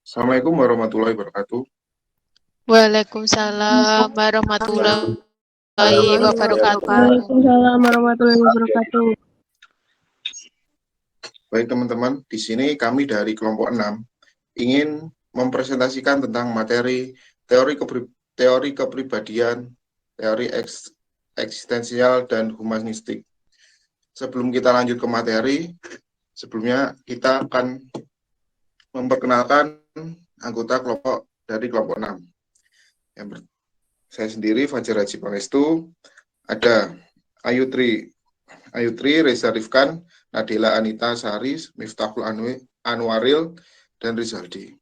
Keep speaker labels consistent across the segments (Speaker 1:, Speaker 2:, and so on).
Speaker 1: Assalamualaikum warahmatullahi wabarakatuh.
Speaker 2: Waalaikumsalam warahmatullahi wabarakatuh.
Speaker 3: Waalaikumsalam warahmatullahi wabarakatuh.
Speaker 1: Baik teman-teman, di sini kami dari kelompok 6 ingin mempresentasikan tentang materi teori kepribadian, teori eksistensial dan humanistik. Sebelum kita lanjut ke materi, sebelumnya kita akan memperkenalkan anggota kelompok dari kelompok 6. Saya sendiri Fajar Haji Pangestu, ada Ayutri, Reza Rifkan, Nadila Anita Saris, Miftahul Anwaril, dan Rizaldi.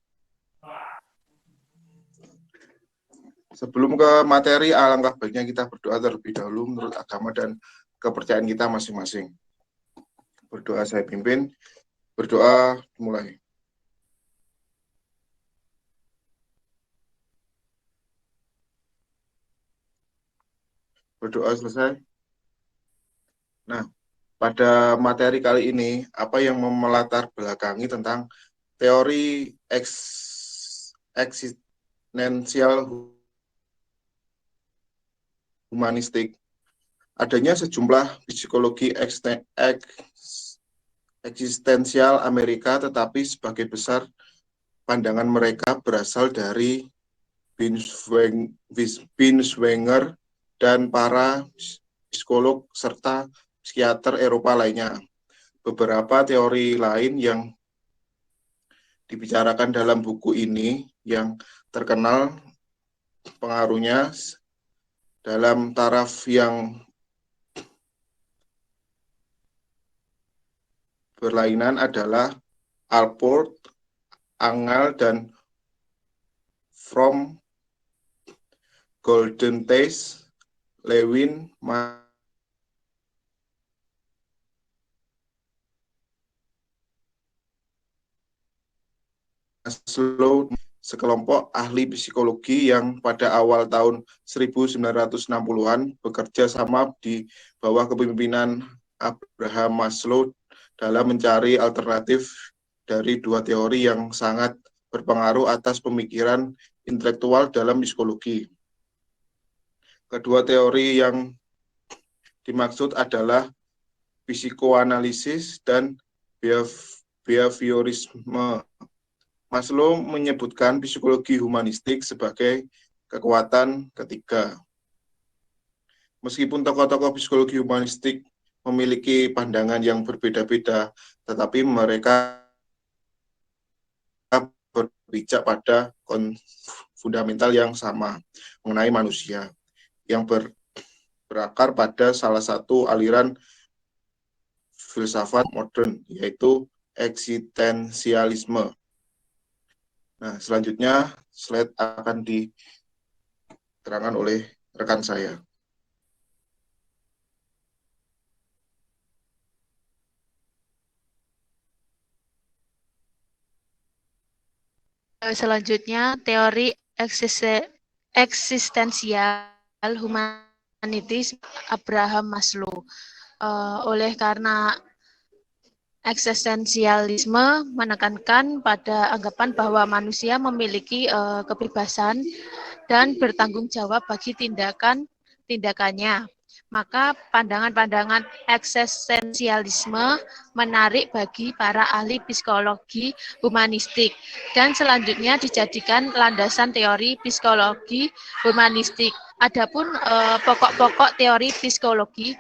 Speaker 1: Sebelum ke materi, alangkah baiknya kita berdoa terlebih dahulu menurut agama dan kepercayaan kita masing-masing. Berdoa saya pimpin, berdoa mulai. Berdoa selesai. Nah, pada materi kali ini, apa yang melatar belakangi tentang teori eksistensial humanistik, adanya sejumlah psikologi eksistensial Amerika, tetapi sebagai besar pandangan mereka berasal dari Binswanger dan para psikolog serta psikiater Eropa lainnya. Beberapa teori lain yang dibicarakan dalam buku ini yang terkenal pengaruhnya dalam taraf yang berlainan adalah Allport, Engel, dan Fromm, Golden Taste, Lewin, Maslow, sekelompok ahli psikologi yang pada awal tahun 1960-an bekerja sama di bawah kepemimpinan Abraham Maslow dalam mencari alternatif dari dua teori yang sangat berpengaruh atas pemikiran intelektual dalam psikologi. Kedua teori yang dimaksud adalah psikoanalisis dan behaviorisme. Maslow menyebutkan psikologi humanistik sebagai kekuatan ketiga. Meskipun tokoh-tokoh psikologi humanistik memiliki pandangan yang berbeda-beda, tetapi mereka berpijak pada fundamental yang sama mengenai manusia, yang berakar pada salah satu aliran filsafat modern, yaitu eksistensialisme. Nah, selanjutnya slide akan diterangkan oleh rekan saya.
Speaker 2: Selanjutnya, teori eksistensial humanitis Abraham Maslow. Oleh karena eksistensialisme menekankan pada anggapan bahwa manusia memiliki kebebasan dan bertanggung jawab bagi tindakannya. Maka pandangan-pandangan eksistensialisme menarik bagi para ahli psikologi humanistik dan selanjutnya dijadikan landasan teori psikologi humanistik. Adapun pokok-pokok teori psikologi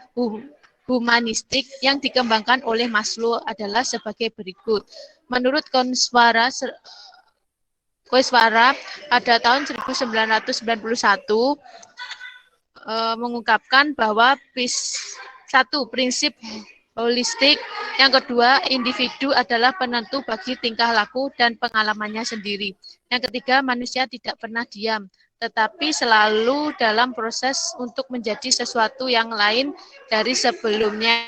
Speaker 2: humanistik yang dikembangkan oleh Maslow adalah sebagai berikut. Menurut Konswara pada tahun 1991 mengungkapkan bahwa satu, prinsip holistik, yang kedua, individu adalah penentu bagi tingkah laku dan pengalamannya sendiri. Yang ketiga, manusia tidak pernah diam, tetapi selalu dalam proses untuk menjadi sesuatu yang lain dari sebelumnya.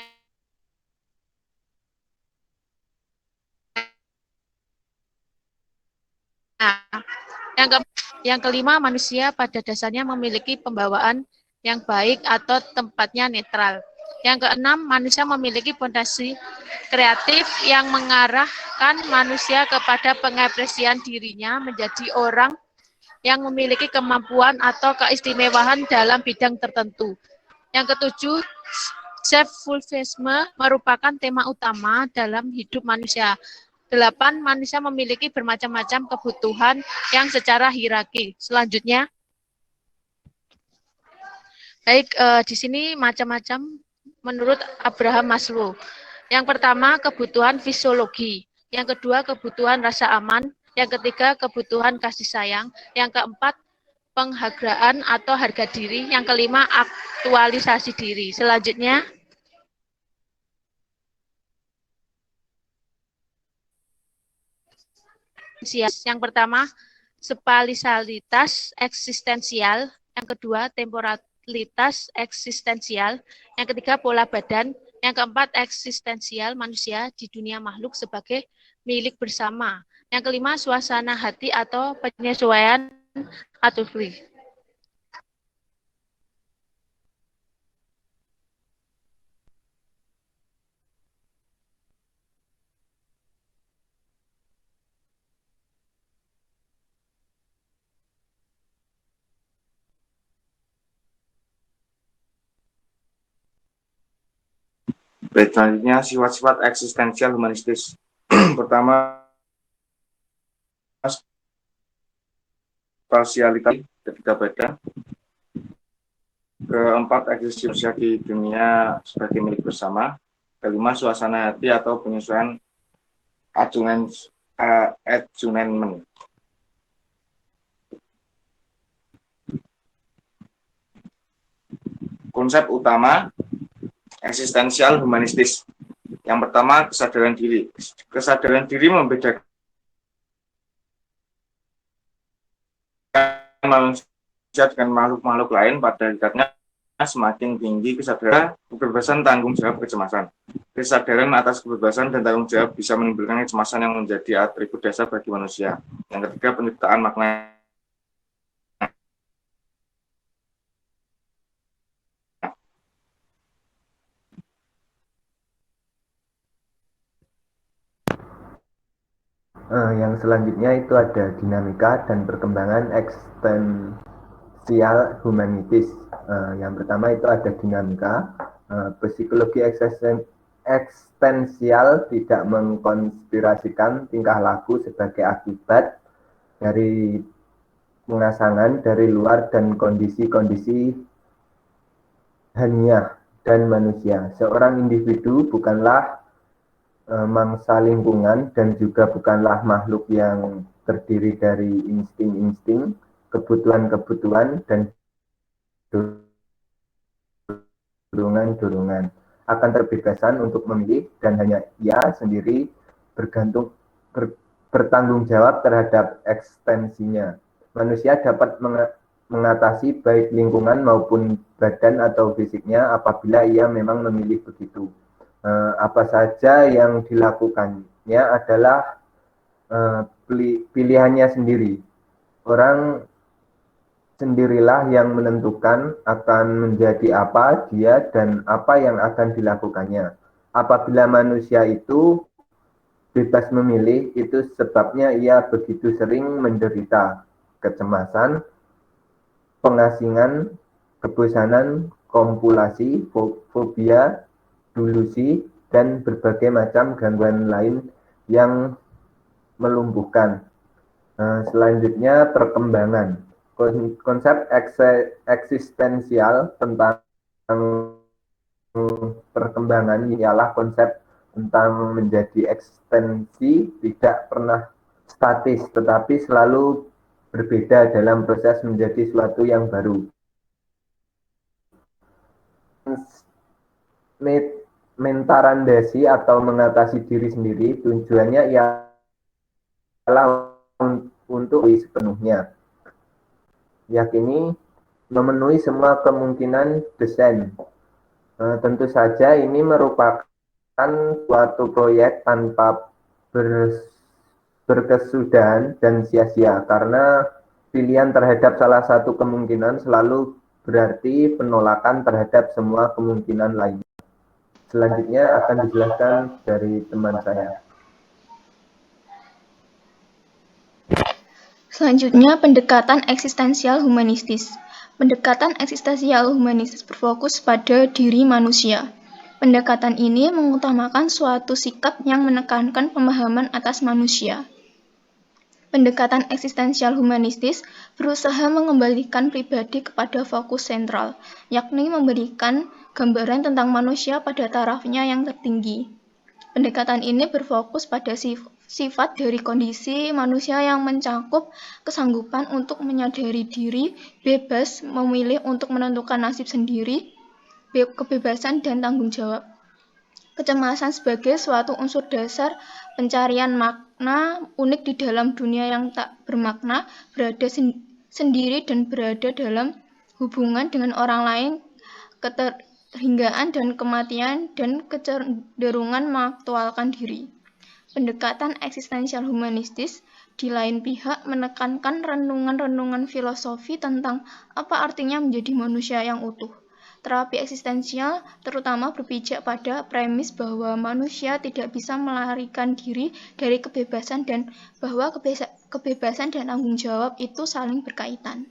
Speaker 2: Nah, yang kelima, manusia pada dasarnya memiliki pembawaan yang baik atau tempatnya netral. Yang keenam, manusia memiliki fondasi kreatif yang mengarahkan manusia kepada pengekspresian dirinya menjadi orang yang memiliki kemampuan atau keistimewaan dalam bidang tertentu. Yang ketujuh, self-fulfillment merupakan tema utama dalam hidup manusia. 8, manusia memiliki bermacam-macam kebutuhan yang secara hierarki. Selanjutnya, baik, di sini macam-macam menurut Abraham Maslow. Yang pertama, kebutuhan fisiologi. Yang kedua, kebutuhan rasa aman. Yang ketiga, kebutuhan kasih sayang. Yang keempat, penghargaan atau harga diri. Yang kelima, aktualisasi diri. Selanjutnya, yang pertama, spasialitas eksistensial. Yang kedua, temporalitas eksistensial. Yang ketiga, pola badan. Yang keempat, eksistensial manusia di dunia makhluk sebagai milik bersama. Yang kelima, suasana hati atau penyesuaian atau free.
Speaker 4: Baik, selanjutnya sifat-sifat eksistensial humanistis. Pertama, spasialitas ketiga beda. Keempat, eksistensi di dunia sebagai milik bersama. Kelima, suasana hati atau penyesuaian attunement. Konsep utama eksistensial humanistis. Yang pertama, kesadaran diri. Kesadaran diri membedakan manusia dengan makhluk-makhluk lain pada hakikatnya semakin tinggi kesadaran, kebebasan, tanggung jawab, kecemasan. Kesadaran atas kebebasan dan tanggung jawab bisa menimbulkan kecemasan yang menjadi atribut dasar bagi manusia. Yang ketiga, penciptaan makna.
Speaker 5: Yang selanjutnya itu ada dinamika dan perkembangan eksistensial humanitis. Yang pertama itu ada dinamika. Psikologi eksistensial tidak mengkonspirasikan tingkah laku sebagai akibat dari pengasangan dari luar dan kondisi-kondisi haniah dan manusia. Seorang individu bukanlah mangsa lingkungan dan juga bukanlah makhluk yang terdiri dari insting-insting, kebutuhan-kebutuhan, dan dorongan-dorongan. Akan terbebasan untuk memilih dan hanya ia sendiri bertanggung jawab terhadap ekstensinya. Manusia dapat mengatasi baik lingkungan maupun badan atau fisiknya apabila ia memang memilih begitu. Apa saja yang dilakukannya adalah pilihannya sendiri. Orang sendirilah yang menentukan akan menjadi apa dia dan apa yang akan dilakukannya. Apabila manusia itu bebas memilih, itu sebabnya ia begitu sering menderita kecemasan, pengasingan, kebosanan, kompulsi, fobia, delusi, dan berbagai macam gangguan lain yang melumpuhkan. Selanjutnya, perkembangan. Konsep eksistensial tentang perkembangan ialah konsep tentang menjadi eksistensi tidak pernah statis, tetapi selalu berbeda dalam proses menjadi suatu yang baru. Mentarandasi atau mengatasi diri sendiri tujuannya ialah untuk sepenuhnya. Yakini memenuhi semua kemungkinan desain. Tentu saja ini merupakan suatu proyek tanpa berkesudahan dan sia-sia karena pilihan terhadap salah satu kemungkinan selalu berarti penolakan terhadap semua kemungkinan lainnya. Selanjutnya akan dijelaskan dari teman saya.
Speaker 6: Selanjutnya, pendekatan eksistensial humanistis. Pendekatan eksistensial humanistis berfokus pada diri manusia. Pendekatan ini mengutamakan suatu sikap yang menekankan pemahaman atas manusia. Pendekatan eksistensial humanistis berusaha mengembalikan pribadi kepada fokus sentral, yakni memberikan gambaran tentang manusia pada tarafnya yang tertinggi. Pendekatan ini berfokus pada sifat dari kondisi manusia yang mencakup kesanggupan untuk menyadari diri, bebas memilih untuk menentukan nasib sendiri, kebebasan dan tanggung jawab. Kecemasan sebagai suatu unsur dasar pencarian makna unik di dalam dunia yang tak bermakna, berada sendiri dan berada dalam hubungan dengan orang lain, keterhinggaan dan kematian, dan kecenderungan mengaktualkan diri. Pendekatan eksistensial humanistis di lain pihak menekankan renungan-renungan filosofi tentang apa artinya menjadi manusia yang utuh. Terapi eksistensial terutama berpijak pada premis bahwa manusia tidak bisa melarikan diri dari kebebasan dan bahwa kebebasan dan tanggung jawab itu saling berkaitan.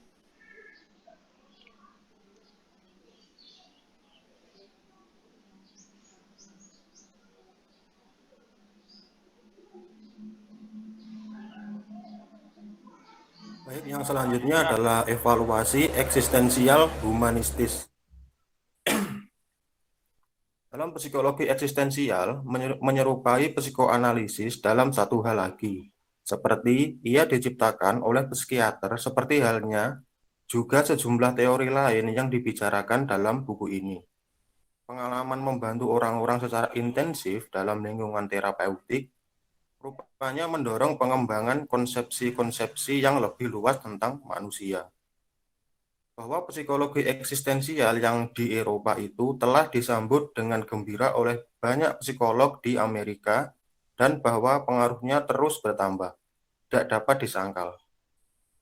Speaker 7: Baik, yang selanjutnya adalah evaluasi eksistensial humanistis. Dalam psikologi eksistensial menyerupai psikoanalisis dalam satu hal lagi, seperti ia diciptakan oleh psikiater seperti halnya juga sejumlah teori lain yang dibicarakan dalam buku ini. Pengalaman membantu orang-orang secara intensif dalam lingkungan terapeutik rupanya mendorong pengembangan konsepsi-konsepsi yang lebih luas tentang manusia. Bahwa psikologi eksistensial yang di Eropa itu telah disambut dengan gembira oleh banyak psikolog di Amerika dan bahwa pengaruhnya terus bertambah, tidak dapat disangkal.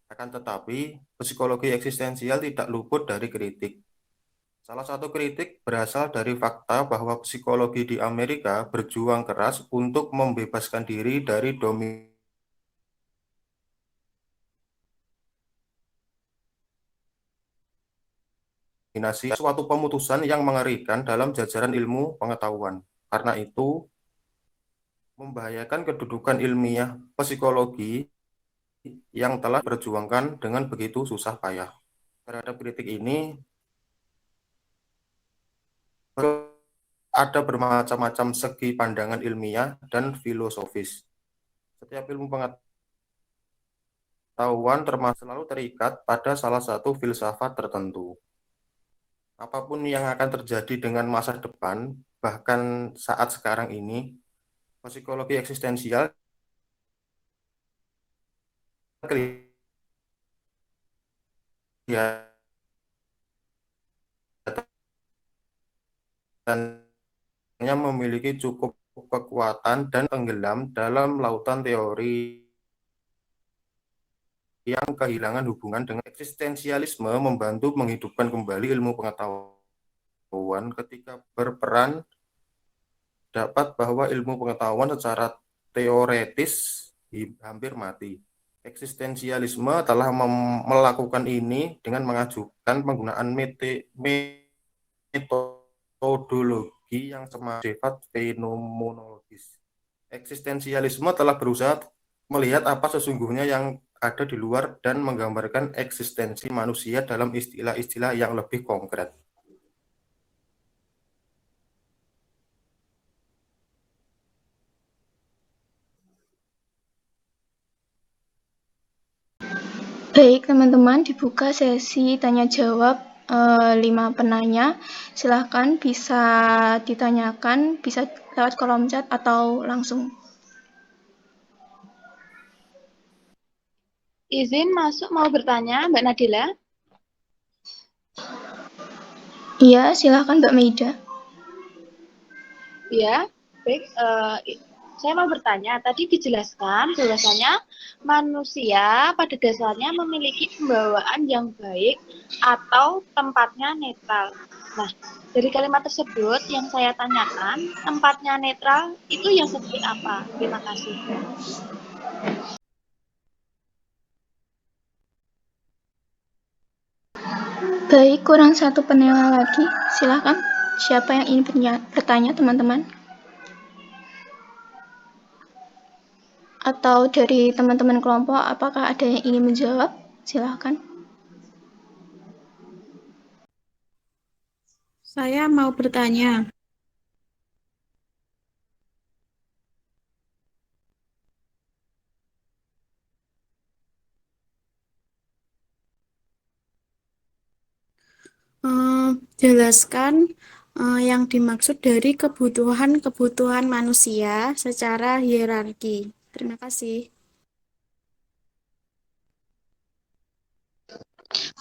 Speaker 7: Akan tetapi, psikologi eksistensial tidak luput dari kritik. Salah satu kritik berasal dari fakta bahwa psikologi di Amerika berjuang keras untuk membebaskan diri dari dominasi suatu pemutusan yang mengerikan dalam jajaran ilmu pengetahuan. Karena itu, membahayakan kedudukan ilmiah psikologi yang telah diperjuangkan dengan begitu susah payah. Terhadap kritik ini, ada bermacam-macam segi pandangan ilmiah dan filosofis. Setiap ilmu pengetahuan termasuk selalu terikat pada salah satu filsafat tertentu. Apapun yang akan terjadi dengan masa depan, bahkan saat sekarang ini, psikologi eksistensial kelihatannya memiliki cukup kekuatan dan tenggelam dalam lautan teori yang kehilangan hubungan dengan eksistensialisme membantu menghidupkan kembali ilmu pengetahuan ketika berperan dapat bahwa ilmu pengetahuan secara teoretis hampir mati. Eksistensialisme telah melakukan ini dengan mengajukan penggunaan metodologi yang sifat fenomenologis. Eksistensialisme telah berusaha melihat apa sesungguhnya yang ada di luar dan menggambarkan eksistensi manusia dalam istilah-istilah yang lebih konkret.
Speaker 6: Baik, teman-teman, dibuka sesi tanya-jawab 5 penanya. Silahkan bisa ditanyakan, bisa lewat kolom chat atau langsung.
Speaker 2: Izin masuk mau bertanya, Mbak Nadila?
Speaker 6: Iya, silahkan Mbak Maida.
Speaker 2: Ya, baik. Saya mau bertanya, tadi dijelaskan bahwasanya manusia pada dasarnya memiliki pembawaan yang baik atau tempatnya netral.
Speaker 6: Nah, dari kalimat tersebut yang saya tanyakan, tempatnya netral itu yang seperti apa? Terima kasih. Baik, kurang satu penela lagi. Silakan. Siapa yang ingin bertanya, teman-teman? Atau dari teman-teman kelompok, apakah ada yang ingin menjawab? Silakan.
Speaker 3: Saya mau bertanya. Jelaskan yang dimaksud dari kebutuhan-kebutuhan manusia secara hierarki. Terima kasih.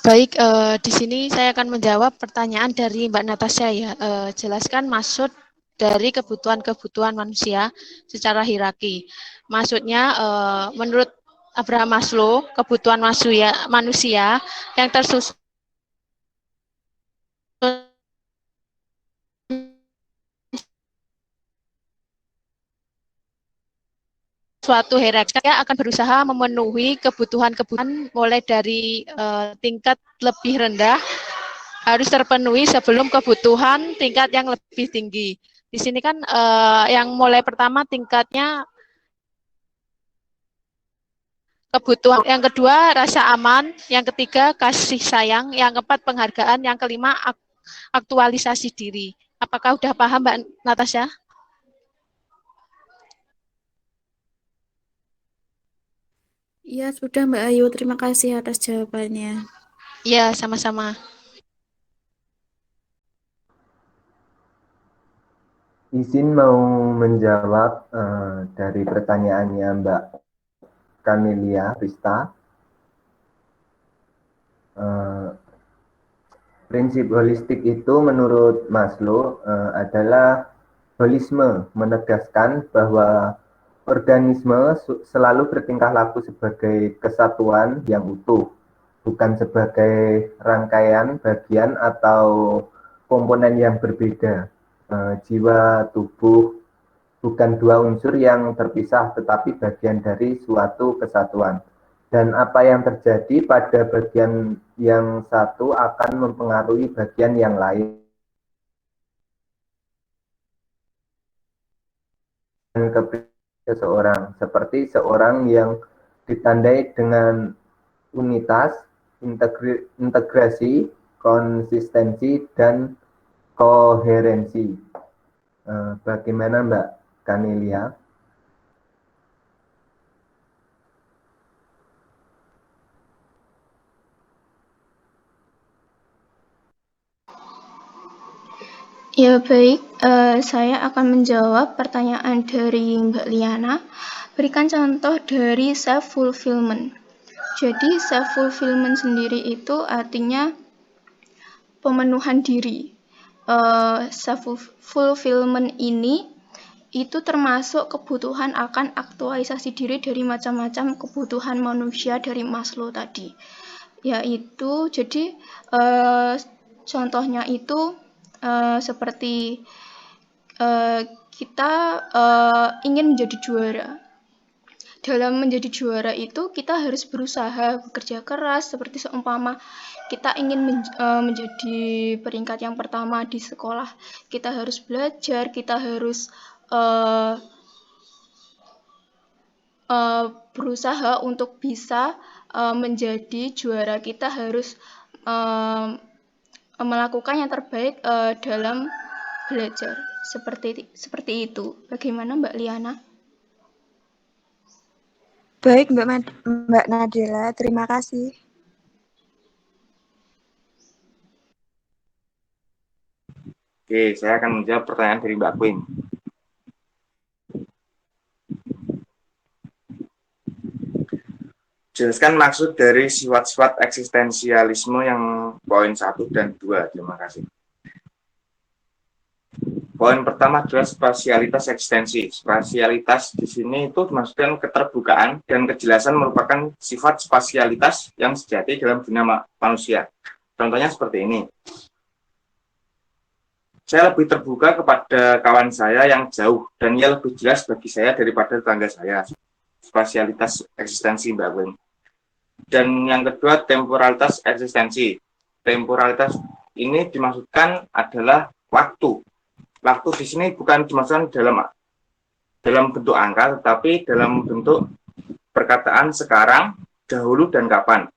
Speaker 2: Baik, di sini saya akan menjawab pertanyaan dari Mbak Natasha ya. Jelaskan maksud dari kebutuhan-kebutuhan manusia secara hierarki. Maksudnya, menurut Abraham Maslow, kebutuhan manusia yang tersusun suatu hierarki akan berusaha memenuhi kebutuhan-kebutuhan mulai dari tingkat lebih rendah harus terpenuhi sebelum kebutuhan tingkat yang lebih tinggi. Di sini kan yang mulai pertama tingkatnya kebutuhan, yang kedua rasa aman, yang ketiga kasih sayang, yang keempat penghargaan, yang kelima aktualisasi diri. Apakah udah paham Mbak Natasha?
Speaker 3: Iya, sudah Mbak Ayu. Terima kasih atas jawabannya.
Speaker 2: Iya, sama-sama.
Speaker 5: Izin mau menjawab dari pertanyaannya Mbak Camelia Rista. Prinsip holistik itu menurut Maslow adalah holisme, menegaskan bahwa organisme selalu bertingkah laku sebagai kesatuan yang utuh, bukan sebagai rangkaian bagian atau komponen yang berbeda. Jiwa, tubuh, bukan dua unsur yang terpisah, tetapi bagian dari suatu kesatuan. Dan apa yang terjadi pada bagian yang satu akan mempengaruhi bagian yang lain. Dan seseorang, seperti seorang yang ditandai dengan unitas, integrasi, konsistensi, dan koherensi. Bagaimana Mbak Camelia?
Speaker 6: Ya baik, saya akan menjawab pertanyaan dari Mbak Liana. Berikan contoh dari self-fulfillment. Jadi self-fulfillment sendiri itu artinya pemenuhan diri. Self-fulfillment ini itu termasuk kebutuhan akan aktualisasi diri dari macam-macam kebutuhan manusia dari Maslow tadi. Yaitu, jadi contohnya itu seperti kita ingin menjadi juara. Dalam menjadi juara itu kita harus berusaha, bekerja keras, seperti seumpama kita ingin menjadi peringkat yang pertama di sekolah. Kita harus belajar, kita harus berusaha untuk bisa menjadi juara. Kita harus melakukan yang terbaik dalam belajar. Seperti itu. Bagaimana Mbak Liana?
Speaker 3: Baik Mbak Nadila, terima kasih.
Speaker 4: Oke, saya akan menjawab pertanyaan dari Mbak Queen. Jelaskan maksud dari sifat-sifat eksistensialisme yang poin 1 dan 2. Terima kasih. Poin pertama adalah spasialitas eksistensi. Spasialitas di sini itu dimaksudkan keterbukaan dan kejelasan merupakan sifat spasialitas yang sejati dalam dunia manusia. Contohnya seperti ini. saya lebih terbuka kepada kawan saya yang jauh dan ia lebih jelas bagi saya daripada tetangga saya. Spasialitas eksistensi, Mbak Win. Dan yang kedua, temporalitas eksistensi. Temporalitas ini dimaksudkan adalah waktu. Waktu di sini bukan dimaksudkan dalam bentuk angka, tetapi dalam bentuk perkataan sekarang, dahulu, dan kapan.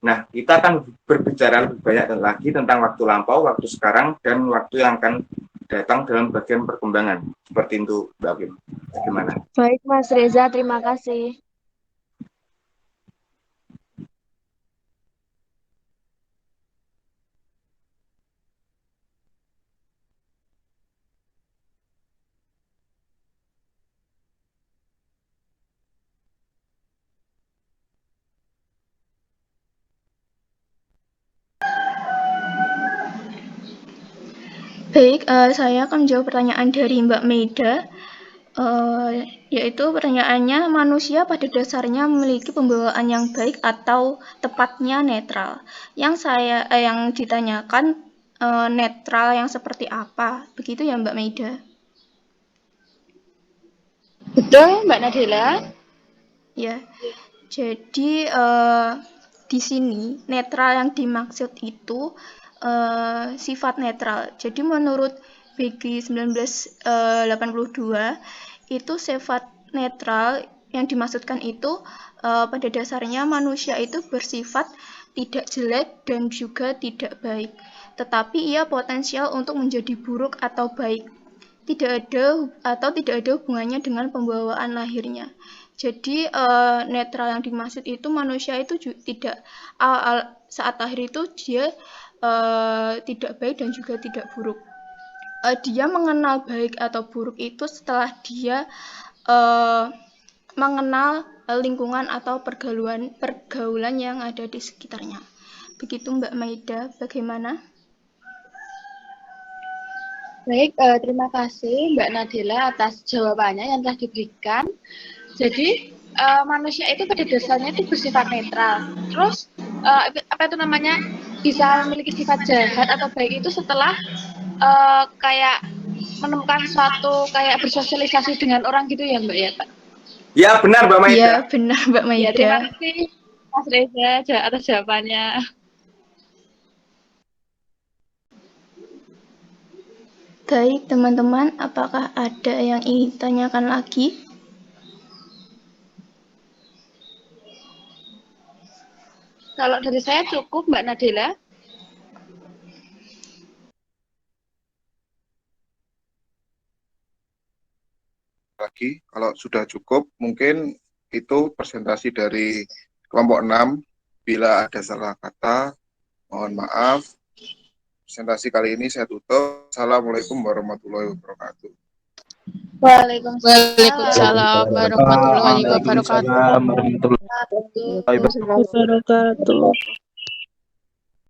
Speaker 4: Nah, kita akan berbicara lebih banyak lagi tentang waktu lampau, waktu sekarang, dan waktu yang akan datang dalam bagian perkembangan. Seperti itu, Mbak Kim. Bagaimana?
Speaker 8: Baik, Mas Reza, terima kasih.
Speaker 6: Baik, saya akan menjawab pertanyaan dari Mbak Meida, yaitu pertanyaannya, manusia pada dasarnya memiliki pembawaan yang baik atau tepatnya netral. Yang ditanyakan netral yang seperti apa? Begitu ya, Mbak Meida?
Speaker 8: Betul, Mbak Nadila?
Speaker 6: Ya, jadi di sini netral yang dimaksud itu sifat netral. Jadi menurut BG 1982 itu sifat netral yang dimaksudkan itu pada dasarnya manusia itu bersifat tidak jelek dan juga tidak baik, tetapi ia potensial untuk menjadi buruk atau baik. Tidak ada hubungannya dengan pembawaan lahirnya. Jadi netral yang dimaksud itu manusia itu tidak saat lahir itu dia tidak baik dan juga tidak buruk. Dia mengenal baik atau buruk itu setelah dia mengenal lingkungan atau pergaulan yang ada di sekitarnya. Begitu Mbak Maida, bagaimana?
Speaker 8: Baik, terima kasih Mbak Nadila atas jawabannya yang telah diberikan. Jadi manusia itu pada dasarnya itu bersifat netral. Terus bisa memiliki sifat jahat atau baik itu setelah kayak menemukan suatu kayak bersosialisasi dengan orang gitu ya Mbak ya Pak?
Speaker 4: Ya benar Mbak Maida.
Speaker 6: Iya benar Mbak Maida.
Speaker 8: Ya, terima kasih Mas Reza atas jawabannya.
Speaker 6: Baik teman-teman, apakah ada yang ingin ditanyakan lagi?
Speaker 8: Kalau dari saya cukup Mbak Nadila.
Speaker 1: Lagi, kalau sudah cukup, mungkin itu presentasi dari kelompok 6. Bila ada salah kata, mohon maaf. Presentasi kali ini saya tutup. Assalamualaikum warahmatullahi wabarakatuh.
Speaker 2: Waalaikumsalam warahmatullahi wabarakatuh.
Speaker 9: Waalaikumsalam warahmatullahi wabarakatuh.